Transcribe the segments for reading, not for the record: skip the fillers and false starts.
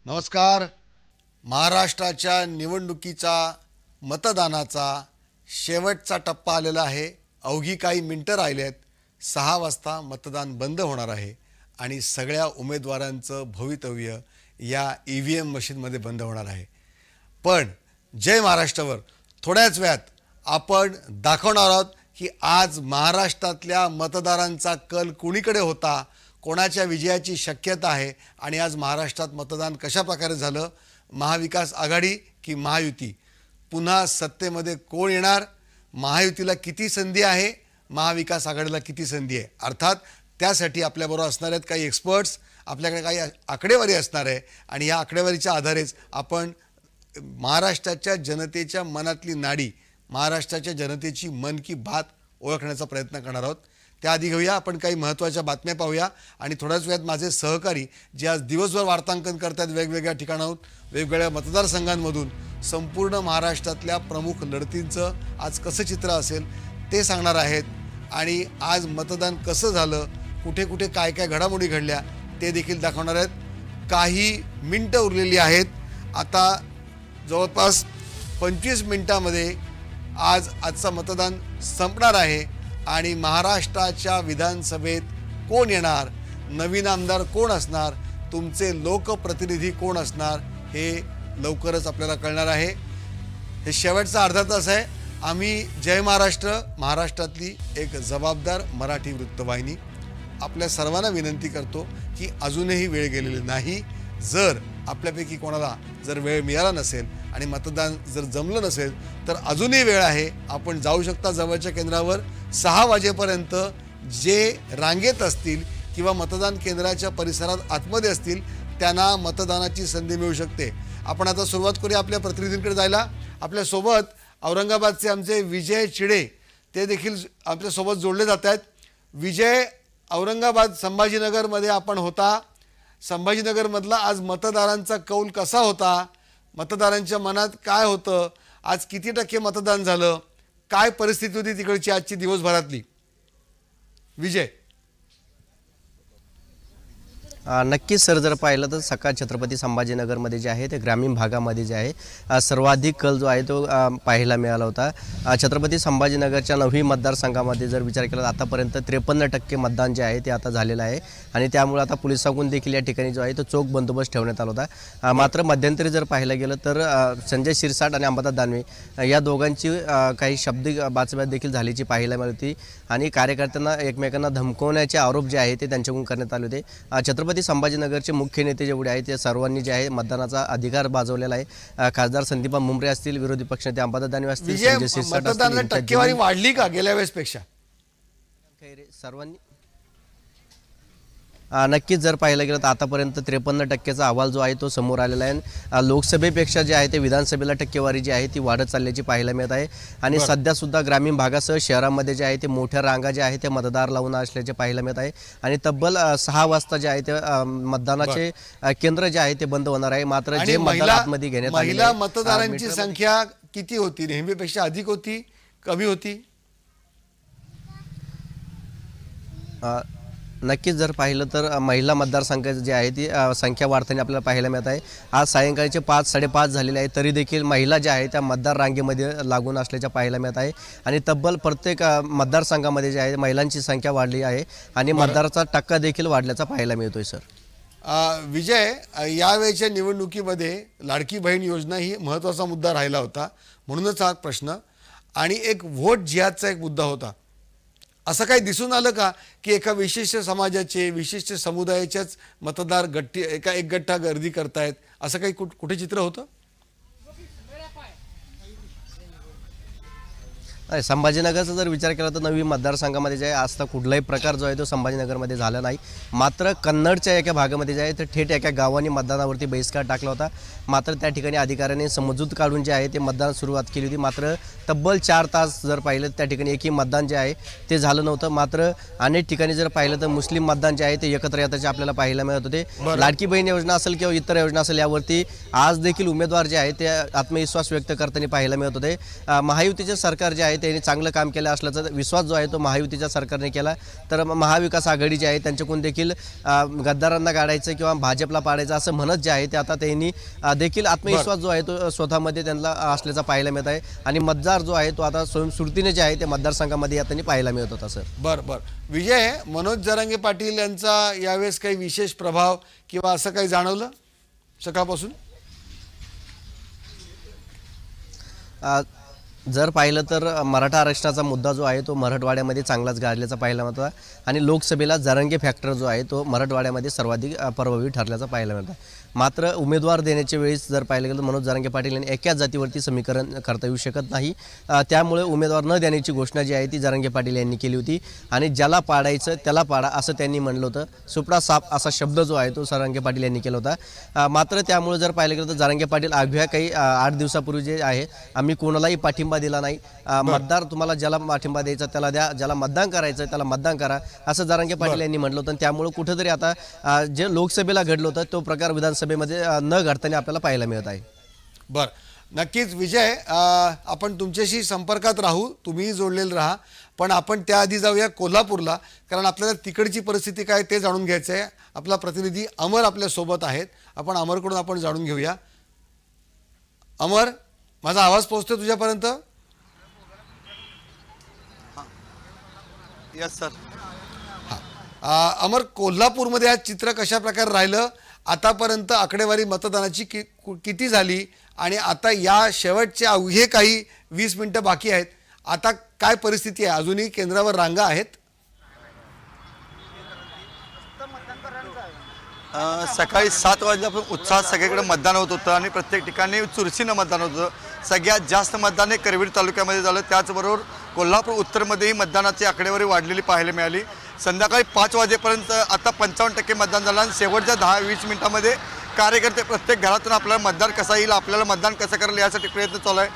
नमस्कार. महाराष्ट्राच्या निवडणुकीचा मतदानाचा शेवटचा टप्पा आलेला आहे. अवघी काही मिनिटं राहिली आहेत. 6 वाजता मतदान बंद होणार आहे आणि सगळ्या उमेदवारांचं भवितव्य या EVM मशीनमध्ये बंद होणार आहे. पण जय महाराष्ट्रावर थोड्याच वेळात आपण दाखवणार आहोत की आज महाराष्ट्रातल्या मतदारांचा कल कुणीकडे होता, कोणाच्या विजयाची शक्यता आहे आणि आज महाराष्ट्रात मतदान कशा प्रकारे झालं. महाविकास आघाडी की महायुती, पुन्हा सत्तेमध्ये कोण येणार, महायुतीला किती संधी आहे, महाविकास आघाडीला किती संधी आहे. अर्थात त्यासाठी आपल्याबरोबर असणार आहेत काही एक्सपर्ट्स, आपल्याकडे काही आकडेवारी असणार आहे आणि या आकडेवारीच्या आधारेच आपण महाराष्ट्राच्या जनतेच्या मनातली नाडी, महाराष्ट्राच्या जनतेची मन की बात ओळखण्याचा प्रयत्न करणार आहोत. त्याआधी घेऊया आपण काही महत्त्वाच्या बातम्या पाहूया आणि थोड्याच वेळात माझे सहकारी जे आज दिवसभर वार्तांकन करतात वेगवेगळ्या ठिकाणाहून, वेगवेगळ्या मतदारसंघांमधून, संपूर्ण महाराष्ट्रातल्या प्रमुख लढतींचं आज कसं चित्र असेल ते सांगणार आहेत. आणि आज मतदान कसं झालं, कुठे कुठे काय काय घडामोडी घडल्या ते देखील दाखवणार आहेत. काही मिनटं उरलेली आहेत. आता जवळपास 25 मिनिटांमध्ये आजचं मतदान संपणार आहे आणि महाराष्ट्राच्या विधानसभेत कोण येणार, नवीन आमदार कोण असणार, तुमचे लोकप्रतिनिधी कोण असणार हे लवकरच आपल्याला कळणार आहे. हे शेवटचा अर्धा तास आहे. आम्ही जय महाराष्ट्र, महाराष्ट्रातली एक जबाबदार मराठी वृत्तवाहिनी आपल्या सर्वांना विनंती करतो की अजूनही वेळ गेलेली नाही. जर आपल्यापैकी कोणाला जर वेळ मिळाला नसेल आणि मतदान जर जमलं नसेल तर अजूनही वेळ आहे. आपण जाऊ शकता जवळच्या केंद्रावर. 6 वाजेपर्यंत जे रांगेत असतील किंवा मतदान केंद्राच्या परिसरात आतमध्ये असतील त्यांना मतदानाची संधी मिळू शकते. आपण आता सुरुवात करूया आपल्या प्रतिनिधींकडे जायला. आपल्यासोबत औरंगाबादचे आमचे विजय चिडे ते देखील आमच्यासोबत जोडले जात आहेत. विजय, औरंगाबाद संभाजीनगरमध्ये आपण होता. संभाजीनगरमधला आज मतदारांचा कौल कसा होता, मतदारांच्या मनात काय होतं, आज किती टक्के मतदान झालं, काय परिस्थिती होती तिकडची आजची दिवसभरातली. विजय. नक्कीच सर, जर पाहिलं तर सकाळ छत्रपती संभाजीनगरमध्ये जे आहे ते ग्रामीण भागामध्ये जे आहे सर्वाधिक कल जो आहे तो पाहायला मिळाला होता. छत्रपती संभाजीनगरच्या 9 मतदारसंघामध्ये जर विचार केला तर आतापर्यंत 53% मतदान जे आहे ते आता झालेलं आहे आणि त्यामुळे आता पोलिसांकडून देखील या ठिकाणी जो आहे तो चोख बंदोबस्त ठेवण्यात आला होता. मात्र मध्यंतरी जर पाहायला गेलं तर संजय शिरसाट आणि अंबादास दानवे या दोघांची काही शब्दिक बाचाबाच देखील झाल्याची पाहायला मिळाली होती आणि कार्यकर्त्यांना एकमेकांना धमकवण्याचे आरोप जे आहे ते त्यांच्याकडून करण्यात आले होते. छत्रपती संभाजीनगरचे मुख्य नेते जेवढे आहेत ते सर्वांनी जे आहे मतदानाचा अधिकार बाजवलेला आहे. खासदार संदीपा मुंबरे असतील, विरोधी पक्षनेते अंबादास दानवे असतील, संजय शिरसाट मतदानाला टक्केवारी वाढली का गेल्या वेळेसपेक्षा? सर्वांनी नक्कीच जर पाहिलं गेलं तर आतापर्यंत 53%चा अहवाल जो आहे तो समोर आलेला आहे. लोकसभेपेक्षा जे आहे ते विधानसभेला टक्केवारी जी आहे ती वाढत चालल्याची पाहायला मिळत आहे आणि सध्यासुद्धा ग्रामीण भागासह शहरामध्ये जे आहे ते मोठ्या रांगा जे आहे ते मतदार लावून असल्याचे पाहायला मिळत आहे आणि तब्बल 6 वाजता जे आहे ते मतदानाचे केंद्र जे आहे ते बंद होणार आहे. मात्र जे मतदार आतमध्ये घेण्यात महिला मतदारांची संख्या किती होती, नेहमीपेक्षा अधिक होती, कमी होती? नक्कीच जर पाहिलं तर महिला मतदारसंघ जे आहे ती संख्या वाढताना आपल्याला पाहायला मिळत आहे. आज सायंकाळचे 5-5:30 झालेले आहे तरी देखील महिला ज्या आहेत त्या मतदार रांगेमध्ये लागून असल्याच्या पाहायला मिळत आहे आणि तब्बल प्रत्येक मतदारसंघामध्ये जे आहे महिलांची संख्या वाढली आहे आणि मतदाराचा टक्का देखील वाढल्याचा पाहायला मिळतोय. सर विजय, यावेळेच्या निवडणुकीमध्ये लाडकी बहीण योजना ही महत्त्वाचा मुद्दा राहिला होता, म्हणूनच हा प्रश्न, आणि एक व्होट जिहादचा एक मुद्दा होता. असं काही दिसून आलं का की एका विशिष्ट समाजाचे, विशिष्ट समुदायाच्याच मतदार एक गठ्ठा गर्दी करतायत, असं काही कुठे चित्र होतं? संभाजीनगरचा जर विचार केला तर 9 मतदारसंघामध्ये जे आहे आज तर कुठलाही प्रकार जो आहे तो संभाजीनगरमध्ये झाला नाही. मात्र कन्नडच्या एका भागामध्ये जे आहे तर थेट एका गावाने मतदानावरती बहिष्कार टाकला होता. मात्र त्या ठिकाणी अधिकाऱ्यांनी समजूत काढून जे आहे ते मतदान सुरुवात केली होती. मात्र तब्बल 4 तास जर पाहिलं त्या ठिकाणी एकही मतदान जे आहे ते झालं नव्हतं. मात्र अनेक ठिकाणी जर पाहिलं तर मुस्लिम मतदान जे आहे ते एकत्र येताचे आपल्याला पाहायला मिळत होते. लाडकी बहीण योजना असेल किंवा इतर योजना असेल यावरती आज देखील उमेदवार जे आहे ते आत्मविश्वास व्यक्त करताना पाहायला मिळत होते. महायुतीचे सरकार जे आहे त्यांनी चांगलं काम केलं असल्याचा विश्वास जो आहे तो महायुतीच्या सरकारने केला. तर महाविकास आघाडी जी आहे त्यांच्याकडून देखील गद्दारांना काढायचं किंवा भाजपला पाडायचं असं म्हणत जे आहे ते आता त्यांनी देखील आत्मविश्वास जो आहे तो स्वतःमध्ये त्यांना असल्याचा पाहायला मिळत आहे. आणि मतदार जो आहे तो आता स्वयंस्फूर्तीने जे आहे ते मतदारसंघामध्ये आता पाहायला मिळत होता. सर बरं विजय, मनोज जरांगे पाटील यांचा यावेळेस काही विशेष प्रभाव किंवा असं काही जाणवलं सकाळपासून? जर पाहिलं तर मराठा आरक्षणाचा मुद्दा जो आहे तो मराठवाड्यामध्ये चांगलाच गाजल्याचा पाहायला मिळतो आणि लोकसभेला जरांगे फॅक्टर जो आहे तो मराठवाड्यामध्ये सर्वाधिक प्रभावी ठरल्याचा पाहायला मिळतं. मात्र उमेदवार देण्याच्या वेळेस जर पाहिलं गेलं तर मनोज जरांगे पाटील यांनी एकाच जातीवरती समीकरण करता येऊ शकत नाही. त्यामुळे उमेदवार न देण्याची घोषणा जी आहे ती जरांगे पाटील यांनी केली होती आणि ज्याला पाडायचं त्याला पाडा असं त्यांनी म्हणलं होतं. सुपडा साप असा शब्द जो आहे तो जरांगे पाटील यांनी केला होता. मात्र त्यामुळे जर पाहिलं गेलं तर जरांगे पाटील अवघ्या काही 8 दिवसापूर्वी जे आहे आम्ही कोणालाही पाठिंबा दिला नाही, मतदार तुम्हाला ज्याला पाठिंबा द्यायचा त्याला द्या, ज्याला मतदान करायचं त्याला मतदान करा असं जरांगे पाटील यांनी म्हटलं होतं. त्यामुळे कुठेतरी आता जे लोकसभेला घडलं होतं तो प्रकार विधानसभेमध्ये न घडताना आपल्याला पाहायला मिळत आहे. बरं, नक्कीच विजय, आपण तुमच्याशी संपर्कात राहू, तुम्हीही जोडलेलं राहा. पण आपण त्याआधी जाऊया कोल्हापूरला, कारण आपल्याला तिकडची परिस्थिती काय ते जाणून घ्यायचं आहे. आपला प्रतिनिधी अमर आपल्या सोबत आहेत, आपण अमरकडून आपण जाणून घेऊया. अमर, माझा आवाज पोहोचतो तुझ्यापर्यंत? Yes sir. अमर, कोल्हापूरमध्ये आज चित्र कशा प्रकारे राहिलं? आतापर्यंत आकडेवारी मतदानाची किती झाली आणि आता या शेवटचे अवघे काही 20 मिनिटं बाकी आहेत, आता काय परिस्थिती आहे? अजूनही केंद्रावर रांगा आहेत? सकाळी 7 वाजल्यापासून उत्साहात सगळीकडे मतदान होत होतं आणि प्रत्येक ठिकाणी चुरशीनं मतदान होतं. सगळ्यात जास्त मतदान हे करवीर तालुक्यामध्ये झालं. त्याचबरोबर कोल्हापूर उत्तरमध्येही मतदानाची आकडेवारी वाढलेली पाहायला मिळाली. संध्याकाळी 5 वाजेपर्यंत आता 55% मतदान झालं आणि शेवटच्या 10-20 मिनिटांमध्ये कार्यकर्ते प्रत्येक घरातून आपल्याला मतदान कसा येईल, आपल्याला मतदान कसं करेल यासाठी प्रयत्न चालू आहे.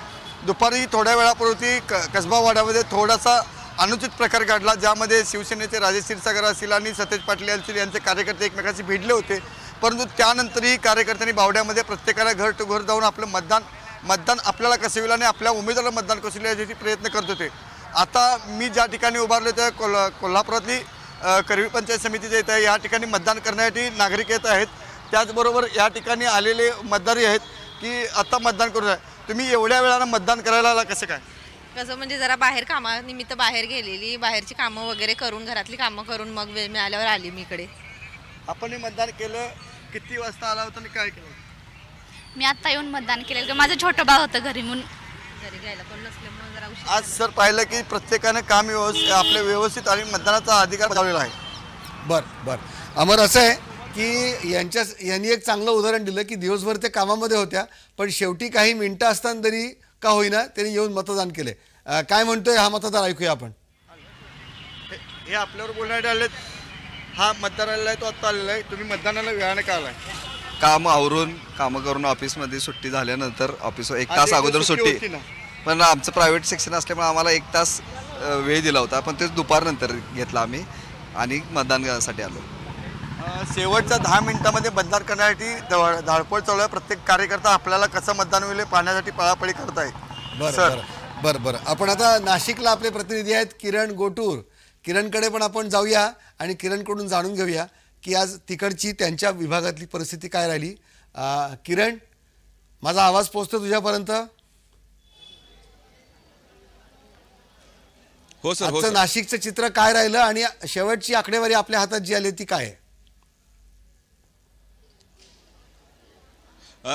दुपारी थोड्या वेळापूर्वी कसबा वाड्यामध्ये थोडासा अनुचित प्रकार घडला, ज्यामध्ये शिवसेनेचे राजेश क्षीरसागर असतील आणि सतेज पाटील असतील यांचे कार्यकर्ते एकमेकांशी भिडले होते. परंतु त्यानंतरही कार्यकर्त्यांनी बावड्यामध्ये प्रत्येकाला घर टू घर जाऊन आपलं मतदान आपल्याला कसं होईल आणि आपल्या उमेदवाराला मतदान कसं होईल यासाठी प्रयत्न करत होते. आता मी ज्या ठिकाणी उभारले त्या कोल्हापुरातली करवी पंचायत समितीच्या इथं या ठिकाणी मतदान करण्यासाठी नागरिक येत आहेत. त्याचबरोबर या ठिकाणी आलेले मतदारही आहेत की आता मतदान करू आहे. तुम्ही एवढ्या वेळानं मतदान करायला आला, कसं काय? कसं म्हणजे जरा बाहेर कामानिमित्त बाहेर गेलेली, बाहेरची कामं वगैरे करून घरातली कामं करून मग वेळ मिळाल्यावर आली मी इकडे. आपण मतदान केलं, किती वाजता आला होता आणि काय केलं? मी आता येऊन मतदान केलेलं. माझं छोटं बाळ होतं घरी म्हणून घरी घ्यायला कोण नसल्यामुळे जरा उशीर. आज सर पाहिलं की प्रत्येकाने काम व्यवस्थित आणि मतदानाचा अधिकार बजावलेला आहे. बरं अमर, असं आहे की यांनी एक चांगलं उदाहरण दिलं की दिवसभर ते कामामध्ये होत्या, पण शेवटी काही मिनिटं असताना तरी का होईना त्यांनी येऊन मतदान केले. काय म्हणतोय हा मतदार, ऐकूया आपण. हे आपल्यावर बोलण्यात आले. हा मतदार आलेला आहे, तो आत्ता आलेला आहे. तुम्ही मतदानाला वेळाने का आलाय? कामं करून ऑफिसमध्ये सुट्टी झाल्यानंतर ऑफिसवर 1 तास अगोदर सुट्टी, पण आमचं प्रायव्हेट सेक्शन असल्यामुळे आम्हाला 1 तास वेळ दिला होता, पण ते दुपारनंतर घेतला आम्ही आणि मतदानासाठी आलो. शेवटच्या 10 मिनिटांमध्ये मतदान करण्यासाठी धावपळ चालू आहे. प्रत्येक कार्यकर्ता आपल्याला कसं मतदान होईल पाहण्यासाठी पळापळी करत आहे. बरं आपण आता नाशिकला आपले प्रतिनिधी आहेत किरण गोटूर. किरणकडे पण आपण जाऊया आणि किरणकडून जाणून घेऊया की आज तिकडची त्यांच्या विभागातली परिस्थिती काय राहिली. किरण, माझा आवाज पोहोचतो तुझ्यापर्यंत? हो सर. आजचं नाशिकचं चित्र काय राहिलं आणि शेवटची आकडेवारी आपल्या हातात जी आली ती काय आहे?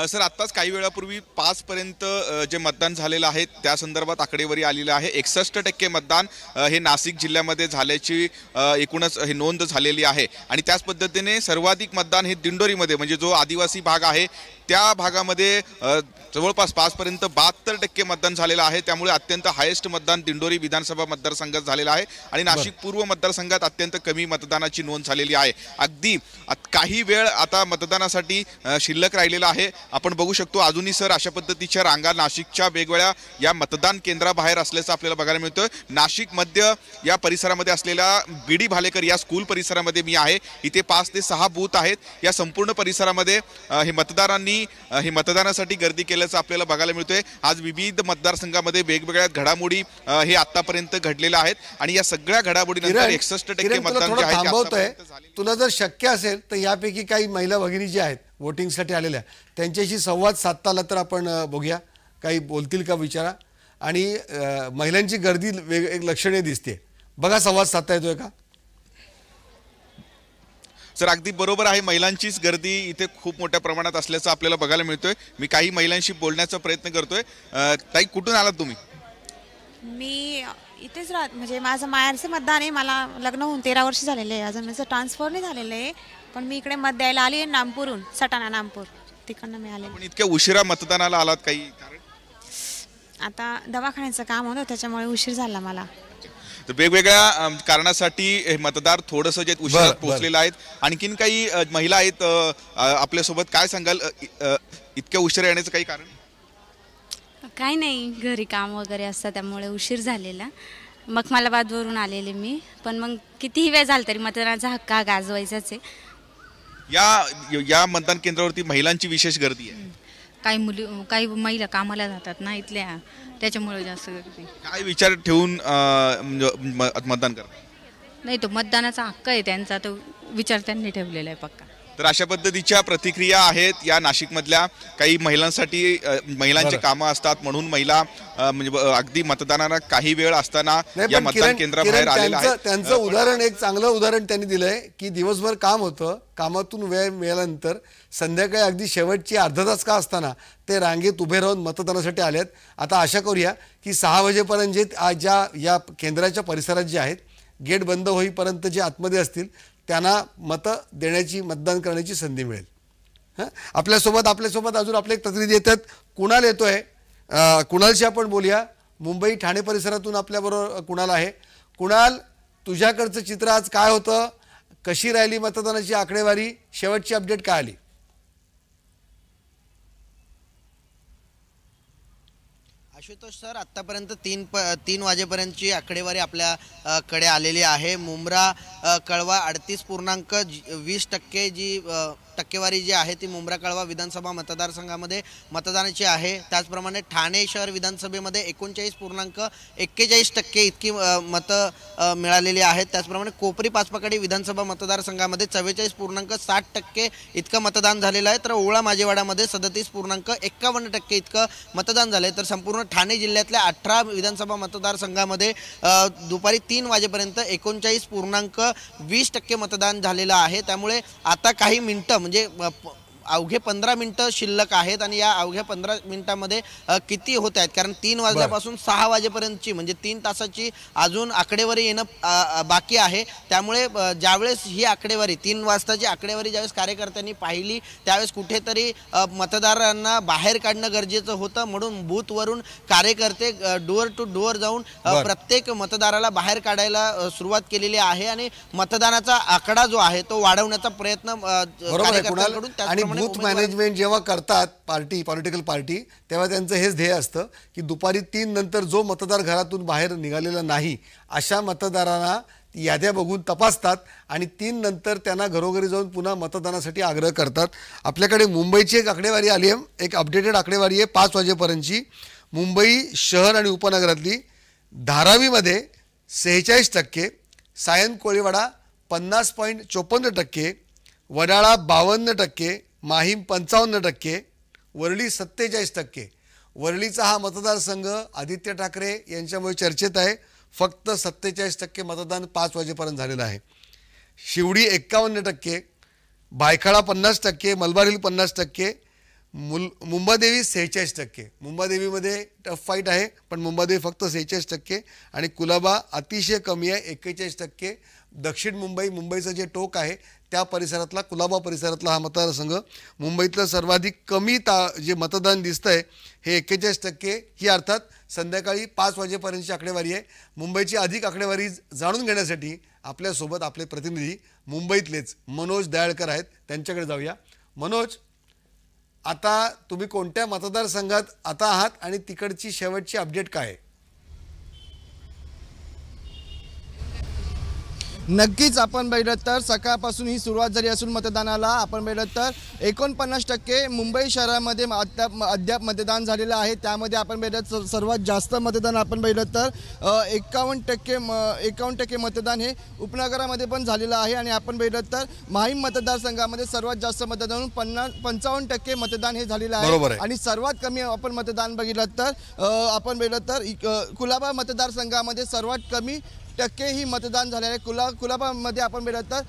सर, आत्ताच काही वेळापूर्वी 5 पर्यंत जे मतदान झालेलं आहे त्या संदर्भात आकडेवारी आलेली आहे. 61% मतदान हे नाशिक जिल्ह्यामध्ये झाल्याची एकूणच हे नोंद झालेली आहे. आणि त्याच पद्धतीने सर्वाधिक मतदान हे दिंडोरीमध्ये, म्हणजे जो आदिवासी भाग आहे त्या भागामध्ये जवळपास 5 पर्यंत 72% मतदान झालेलं आहे. त्यामुळे अत्यंत हायेस्ट मतदान दिंडोरी विधानसभा मतदारसंघात झालेलं आहे आणि नाशिक पूर्व मतदारसंघात अत्यंत कमी मतदानाची नोंद झालेली आहे. अगदी काही वेळ आता मतदानासाठी शिल्लक राहिलेला आहे. आपण बघू शकतो अजूनही सर अशा पद्धतीच्या रांगा नाशिकच्या वेगवेगळ्या या मतदान केंद्राबाहेर असल्याचं आपल्याला बघायला मिळतं. नाशिक मध्य या परिसरामध्ये असलेल्या बीडी भालेकर या स्कूल परिसरामध्ये मी आहे. इथे 5 ते 6 बूथ आहेत. या संपूर्ण परिसरामध्ये हे मतदारांनी महिलांनी हे मतदानासाठी गर्दी केल्याचं आपल्याला बघायला मिळतोय. आज विविध मतदारसंघामध्ये वेगवेगळ्या घडामोडी हे आतापर्यंत घडलेल्या आहेत आणि या सगळ्या घडामोडीनंतर 61% मतदान जे आहे ते थांबवतोय. आतापर्यंत झालेलं आहे. तुला जर शक्य असेल तर यापैकी काही महिला भगिनी ज्या आहेत वोटिंगसाठी आलेल्या त्यांच्याशी संवाद साधता आला तर आपण बघूया काही बोलतील का विचारा. आणि महिलांची गर्दी एक लक्षणीय दिसते. बघा संवाद साधता येतोय का? सर अगदी बरोबर आहे. महिलांचीच गर्दी इथे खूप मोठ्या प्रमाणात असल्याचं आपल्याला बघायला मिळतोय. मी काही महिलांशी बोलण्याचा प्रयत्न करतोय. ताई कुठून आलात तुम्ही? मी इथेच राहत म्हणजे माझं माहेरचं मतदान आहे. मला लग्न होऊन 13 वर्ष झालेले आहे. अजून माझं ट्रान्सफर नाही झालेलं आहे. पण मी इकडे मत द्यायला आली आहे नामपूरहून, सटाणा नामपूर तिकडनं मी आले. पण इतक्या उशिरा मतदानाला आलात काही कारण? आता दवाखान्याचं काम होतं त्याच्यामुळे उशीर झाला मला. तर वेगवेगळ्या कारणासाठी हे मतदार थोडंसं जे उशिरा बरं. पोहोचलेलं आहेत. आणखीन काही महिला आहेत आपल्यासोबत. काय सांगाल इतक्या उशिरा येण्याचं काही कारण? काही नाही, घरी काम वगैरे असतं त्यामुळे उशीर झालेला. मखमालाबादवरून आलेले मी, पण मग कितीही वेळ झाला तरी मतदानाचा हक्क हा गाजवायचाच आहे. या मतदान केंद्रावरती महिलांची विशेष गर्दी आहे. काही महिला कामाला जातात ना इथल्या, त्याच्यामुळे जास्त गर्दी. काय विचार ठेवून मतदान करतात? नाही, तो मतदानाचा हक्क आहे त्यांचा, तो विचार त्यांनी ठेवलेला आहे पक्का. तर अशा पद्धतीच्या प्रतिक्रिया आहेत या नाशिकमधल्या. काही महिलांसाठी महिलांची कामं असतात म्हणून महिला म्हणजे अगदी मतदानाला काही वेळ असताना या मतदान केंद्राबाहेर आलेल्या आहेत. त्यांचं उदाहरण, एक चांगलं उदाहरण त्यांनी दिलंय की दिवसभर काम होतं, कामातून वेळ मिळाल्यानंतर संध्याकाळी अगदी शेवटची अर्धा तास का असताना ते रांगेत उभे राहून मतदानासाठी आलेत. आता आशा करूया की 6 वाजेपर्यंत जे ज्या या केंद्राच्या परिसरात जे आहेत गेट बंद होईपर्यंत जे आतमध्ये असतील त्यांना मतं देण्याची, मतदान करण्याची संधी मिळेल. आपल्यासोबत अजून आपले एक प्रतिनिधी येतात. कुणाल येतोय, कुणालशी आपण बोलूया. मुंबई ठाणे परिसरातून आपल्याबरोबर कुणाल आहे. कुणाल, तुझ्याकडचं चित्र आज काय होतं? कशी राहिली मतदानाची आकडेवारी? शेवटची अपडेट काय आली? आशुतोष सर, आत्तापर्यंत 3 वाजेपर्यंतची आकडेवारी आपल्या कडे आलेली आहे. मुंब्रा कळवा 38.20% जी टक्केवारी जी आहे ती मुंब्रा कळवा विधानसभा मतदारसंघामध्ये मतदानाची आहे. त्याचप्रमाणे ठाणे शहर विधानसभेमध्ये 39.41% इतकी मतं मिळालेली आहेत. त्याचप्रमाणे कोपरी पाचपकाडी विधानसभा मतदारसंघामध्ये 44.60% इतकं मतदान झालेलं आहे. तर ओवळा माजेवाडामध्ये 37.51% इतकं मतदान झालं आहे. तर संपूर्ण ठाणे जिल्ह्यातल्या 18 विधानसभा मतदारसंघामध्ये दुपारी 3 वाजेपर्यंत 39.20% मतदान झालेलं आहे. त्यामुळे आता काही मिनिटं म्हणजे अवघे 15 मिनिटं शिल्लक आहेत आणि या अवघ्या 15 मिनिटांमध्ये किती होत आहेत, कारण 3 वाजल्यापासून 6 वाजेपर्यंतची म्हणजे 3 तासाची अजून आकडेवारी येणं बाकी आहे. त्यामुळे ज्यावेळेस ही आकडेवारी 3 वाजताची आकडेवारी ज्यावेळेस कार्यकर्त्यांनी पाहिली त्यावेळेस कुठेतरी मतदारांना बाहेर काढणं गरजेचं होतं. म्हणून बूथवरून कार्यकर्ते डोअर टू डोअर जाऊन प्रत्येक मतदाराला बाहेर काढायला सुरुवात केलेली आहे आणि मतदानाचा आकडा जो आहे तो वाढवण्याचा प्रयत्न कार्यकर्त्यांकडून. आणि बूथ मॅनेजमेंट जेव्हा करतात पॉलिटिकल पार्टी, तेव्हा त्यांचं हेच ध्येय असतं की दुपारी 3 नंतर जो मतदार घरातून बाहेर निघालेला नाही अशा मतदारांना याद्या बघून तपासतात आणि 3 नंतर त्यांना घरोघरी जाऊन पुन्हा मतदानासाठी आग्रह करतात. आपल्याकडे मुंबईची एक आकडेवारी आली आहे, एक अपडेटेड आकडेवारी आहे 5 वाजेपर्यंतची. मुंबई शहर आणि उपनगरातली धारावीमध्ये 46%, सायन कोळीवाडा 50.54%, वडाळा 52%, माहीम 55%, वरळी 47%. वरळीचा हा मतदारसंघ आदित्य ठाकरे यांच्यामुळे चर्चेत आहे. फक्त 47% मतदान 5 वाजेपर्यंत झालेलं आहे. शिवडी 51%, भायखळा 50%, मलबार हिल 50%, मुंबादेवी 46%. मुंबादेवीमध्ये टफ फाईट आहे पण मुंबादेवी फक्त 46% आणि कुलाबा अतिशय कमी आहे 41%. दक्षिण मुंबईचं जे टोक आहे त्या परिसरातला कुलाबा परिसरातला हा मतदारसंघ मुंबईतलं सर्वाधिक कमी जे मतदान दिसतंय हे 41%. ही अर्थात संध्याकाळी 5 वाजेपर्यंतची आकडेवारी आहे. मुंबईची अधिक आकडेवारी जाणून घेण्यासाठी आपल्यासोबत आपले प्रतिनिधी मुंबईतलेच मनोज दयाळकर आहेत, त्यांच्याकडे जाऊया. मनोज, आता तुम्ही कोणत्या मतदारसंघात आता आहात आणि तिकडची शेवटची अपडेट काय आहे? नक्कीच आपण बघितलं तर सकाळपासून ही सुरुवात झाली असून मतदानाला आपण बघितलं तर 49% मुंबई शहरामध्ये अद्याप मतदान झालेलं आहे. त्यामध्ये आपण बघितलं सर्वात जास्त मतदान आपण बघितलं तर 51% मतदान हे उपनगरामध्ये पण झालेलं आहे. आणि आपण बघितलं तर माहीम मतदारसंघामध्ये सर्वात जास्त मतदान 55% मतदान हे झालेलं आहे. आणि सर्वात कमी आपण मतदान बघितलं तर आपण बघितलं तर कुलाबा मतदारसंघामध्ये सर्वात कमी टक्के ही मतदान झाले आहे. कुलाबामध्ये आपण बघितलं तर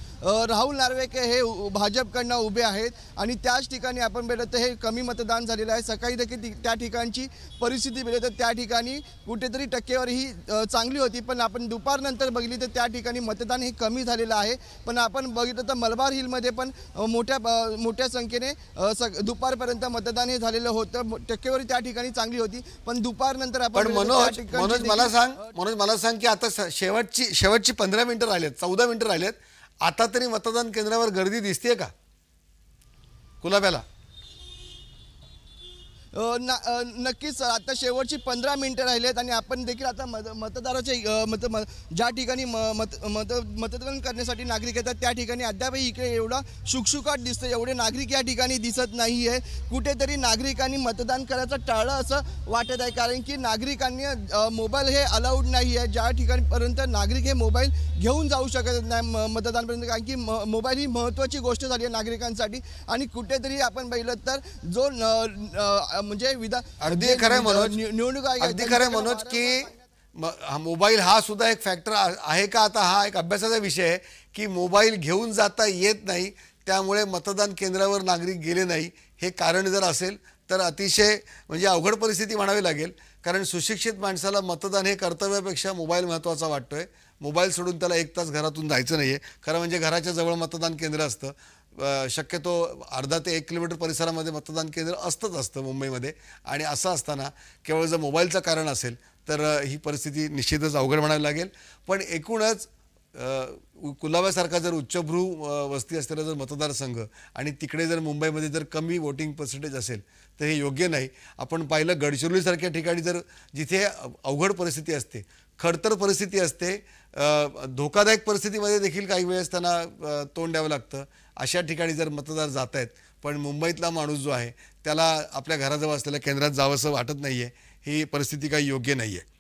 राहुल नार्वेकर हे भाजपकडनं उभे आहेत आणि त्याच ठिकाणी आपण बघितलं तर हे कमी मतदान झालेलं आहे. सकाळी देखील त्या ठिकाणची परिस्थिती बघितली तर त्या ठिकाणी कुठेतरी टक्केवारी ही चांगली होती, पण आपण दुपारनंतर बघितली तर त्या ठिकाणी मतदान हे कमी झालेलं आहे. पण आपण बघितलं तर मलबार हिलमध्ये पण मोठ्या संख्येने दुपारपर्यंत मतदान हे झालेलं होतं. टक्केवारी त्या ठिकाणी चांगली होती, पण दुपारनंतर आपण मनोज मला सांग की आता शेवटची 15 मिनिटं राहिलेत, 14 मिनिटं राहिलेत, आता तरी मतदान केंद्रावर गर्दी दिसते का कुलाब्याला? नक्कीच आता शेवटची 15 मिनिटं राहिलेत आणि आपण देखील आता मतदाराचे ज्या ठिकाणी मतदान करण्यासाठी नागरिक येतात त्या ठिकाणी अद्यापही इकडे एवढा शुकशुकाट दिसतं, एवढे नागरिक या ठिकाणी दिसत नाही आहे. कुठेतरी नागरिकांनी मतदान करायचं टाळलं असं वाटत आहे, कारण की नागरिकांनी मोबाईल हे अलाउड नाही आहे. ज्या ठिकाणपर्यंत नागरिक हे मोबाईल घेऊन जाऊ शकत नाही मतदानपर्यंत, कारण की मोबाईल ही महत्त्वाची गोष्ट झाली आहे नागरिकांसाठी. आणि कुठेतरी आपण पाहिलं तर जो म्हणजे अगदी खरं मनोज की मोबाईल हा सुद्धा एक फॅक्टर आहे का? आता हा एक अभ्यासाचा विषय आहे की मोबाईल घेऊन जाता येत नाही, त्यामुळे मतदान केंद्रावर नागरिक गेले नाही. हे कारण जर असेल तर अतिशय म्हणजे अवघड परिस्थिती म्हणावी लागेल, कारण सुशिक्षित माणसाला मतदान हे कर्तव्यापेक्षा मोबाईल महत्त्वाचा वाटतोय. मोबाईल सोडून त्याला 1 तास घरातून जायचं नाही आहे. खरं म्हणजे घराच्या जवळ मतदान केंद्र असतं, शक्यतो अर्धा ते 1 किलोमीटर परिसरामध्ये मतदान केंद्र असतं मुंबईमध्ये. आणि असं असताना केवळ जर मोबाईलचं कारण असेल तर ही परिस्थिती निश्चितच अवघड म्हणावी लागेल. पण एकूणच कुलाब्यासारखा जर उच्चभ्रू वस्ती असलेला जर मतदारसंघ आणि तिकडे जर मुंबईमध्ये जर कमी वोटिंग पर्सेंटेज असेल तर हे योग्य नाही. आपण पाहिलं गडचिरोलीसारख्या ठिकाणी जर जिथे अवघड परिस्थिती असते, खडतर परिस्थिती असते, धोकादायक परिस्थितीमध्ये देखील काही वेळेस त्यांना तोंड द्यावं लागतं, अशा ठिकाणी जर मतदार जात आहेत, पण मुंबईतला माणूस जो आहे त्याला आपल्या घराजवळ असलेल्या केंद्रात जावंसं वाटत नाही आहे. ही परिस्थिती काही योग्य नाही आहे.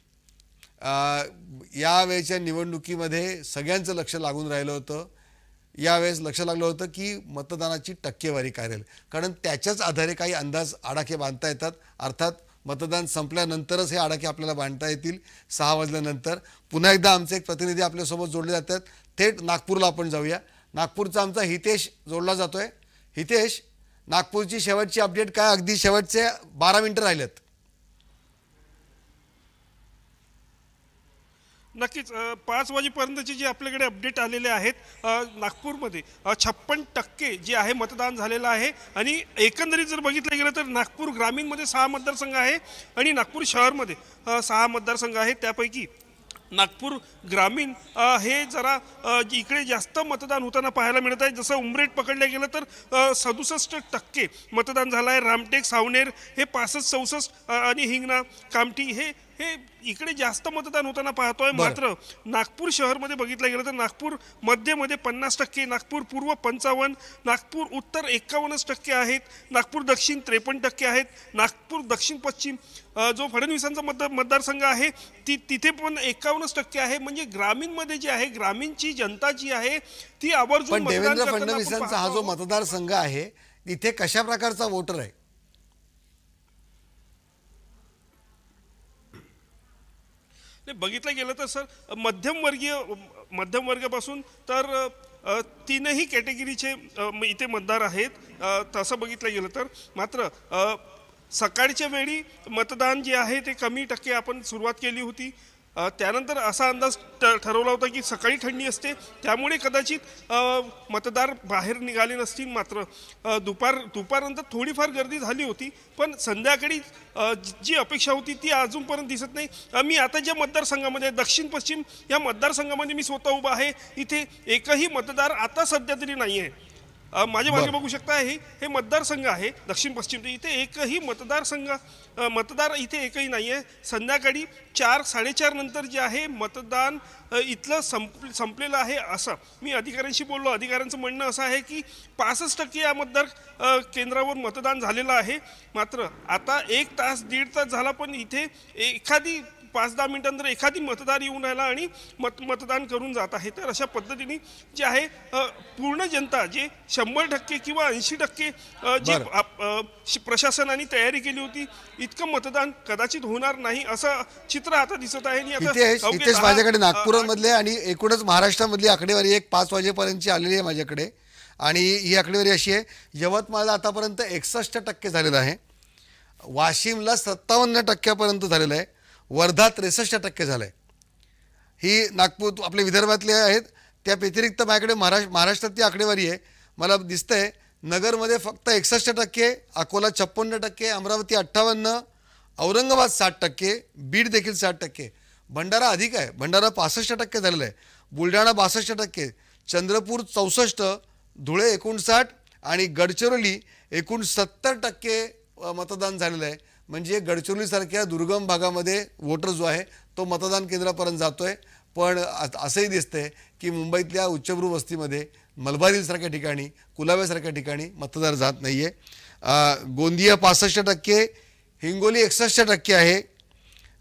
यावेळेच्या निवडणुकीमध्ये सगळ्यांचं लक्ष लागून राहिलं होतं. यावेळेस लक्ष लागलं होतं की मतदानाची टक्केवारी काय राहील, कारण त्याच्याच आधारे काही अंदाज आडाखे बांधता येतात. अर्थात मतदान संपल्यानंतरच हे आडाखे आपल्याला बांधता येतील 6 वाजल्यानंतर. पुन्हा एकदा आमचे एक प्रतिनिधी आपल्यासोबत जोडले जातात. थेट नागपूरला आपण जाऊया. नागपूरचा आमचा हितेश जोडला जातोय. हितेश, नागपूरची शेवटची अपडेट काय? अगदी शेवटचे 12 मिनिटं राहिलेत. नक्कीच 5 वाजेपर्यंतचे जे आपल्याकडे अपडेट आलेले आहेत, नागपूरमध्ये 56% जे आहे मतदान झालेलं आहे. आणि एकंदरीत जर बघितलं गेलं तर नागपूर ग्रामीणमध्ये 6 मतदारसंघ आहे आणि नागपूर शहरमध्ये 6 मतदारसंघ आहेत. त्यापैकी नागपूर ग्रामीण हे जरा इकडे जास्त मतदान होताना पाहायला मिळत आहे. जसं उमरेड पकडलं गेलं तर 67% मतदान झालं आहे. रामटेक, सावनेर हे 65-64 आणि हिंगणा, कामठी हे इकडे जास्त मतदान होताना पाहतोय. मात्र नागपूर शहरमध्ये बघितलं गेलं तर नागपूर मध्यमध्ये 50%, नागपूर पूर्व 55%, नागपूर उत्तर 51% आहेत, नागपूर दक्षिण 53% आहेत, नागपूर दक्षिण पश्चिम जो फडणवीसांचा मतदारसंघ आहे तिथे पण 51% आहे. म्हणजे ग्रामीणमध्ये जे आहे, ग्रामीणची जनता जी आहे ती आवर्जून पण देवेंद्र फडणवीसांचा हा जो मतदारसंघ आहे तिथे कशा प्रकारचा वोटर आहे? बघितलं गेलं तर सर मध्यमवर्गापासून तर 3ही कॅटेगरीचे इथे मतदार आहेत. तसं बघितलं गेलं तर मात्र सकाळच्या वेळी मतदान जे आहे ते कमी टक्के आपण सुरुवात केली होती. त्यानंतर असा अंदाज ठरवला होता की सकाळी थंडी असते त्यामुळे कदाचित मतदार बाहेर निघाले नसतील. मात्र दुपारनंतर थोडीफार गर्दी झाली होती, पण संध्याकाळी जी अपेक्षा होती ती अजूनपर्यंत दिसत नाही. मी आता ज्या मतदारसंघामध्ये दक्षिण पश्चिम या मतदारसंघामध्ये मी स्वतः उभा आहे, इथे एकही मतदार आता सध्या तरी नाही आहे. माझ्या मागे बघू शकता हे मतदारसंघ आहे दक्षिण पश्चिम. इथे एकही मतदार इथे एकही नाही आहे. संध्याकाळी 4-4:30 नंतर जे आहे मतदान इथलं संपलेलं आहे असं मी अधिकाऱ्यांशी बोललो. अधिकाऱ्यांचं म्हणणं असं आहे की 65% या मतदार केंद्रावर मतदान झालेलं आहे. मात्र आता 1 तास 1.5 तास झाला पण इथे एखादी 5-10 मिनिटांनंतर एखादी मतदार येऊन राहिला आणि मतदान करून जात आहे. तर अशा पद्धतीने जे आहे पूर्ण जनता जे 100% किंवा 80% जे प्रशासनाने तयारी केली होती इतकं मतदान कदाचित होणार नाही असं चित्र आता दिसत आहे. आणि आता इथेच माझ्याकडे नागपूरमधले आणि एकूणच महाराष्ट्रामधली आकडेवारी 5 वाजेपर्यंतची आलेली आहे माझ्याकडे. आणि ही आकडेवारी अशी आहे, यवतमाळला आतापर्यंत 61% झालेलं आहे, वाशिमला 57% झालेलं आहे, वर्धा 63% झालं आहे. ही नागपूर आपले विदर्भातले आहेत. त्या व्यतिरिक्त माझ्याकडे महाराष्ट्रातली आकडेवारी आहे. मला दिसतंय नगरमध्ये फक्त 61%, अकोला 56%, अमरावती 58%, औरंगाबाद 60%, बीड देखील 60%. भंडारा अधिक आहे, भंडारा 65% झालेलं आहे, बुलढाणा 62%, चंद्रपूर 64%, धुळे 59% आणि गडचिरोली एकूण 70% मतदान झालेलं आहे. म्हणजे गडचिरोलीसारख्या दुर्गम भागामध्ये वोटर जो आहे तो मतदान केंद्रापर्यंत जातोय. पण असंही दिसतंय की मुंबईतल्या उच्चभ्रू वस्तीमध्ये मलबारीसारख्या ठिकाणी, कुलाब्यासारख्या ठिकाणी मतदार जात नाही आहे. गोंदिया 65%, हिंगोली 61% आहे,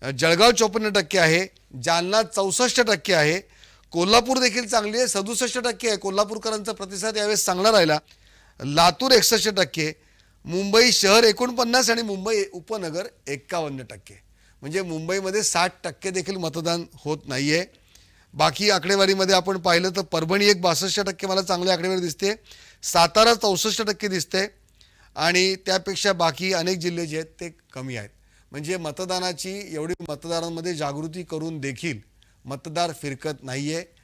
जळगाव 54% आहे, जालना 64% आहे, कोल्हापूर देखील चांगली आहे 67% आहे. कोल्हापूरकरांचा प्रतिसाद यावेळेस चांगला राहिला. लातूर 61%, मुंबई शहर 49% आणि मुंबई उपनगर 51%. म्हणजे मुंबईमध्ये 60% देखील मतदान होत नाही आहे. बाकी आकडेवारीमध्ये आपण पाहिलं तर परभणी 62% मला चांगली आकडेवारी दिसते, सातारा 64% दिसते आणि त्यापेक्षा बाकी अनेक जिल्हे जे आहेत ते कमी आहेत. म्हणजे मतदानाची एवढी मतदारांमध्ये जागृती करून देखील मतदार फिरकत नाही आहे.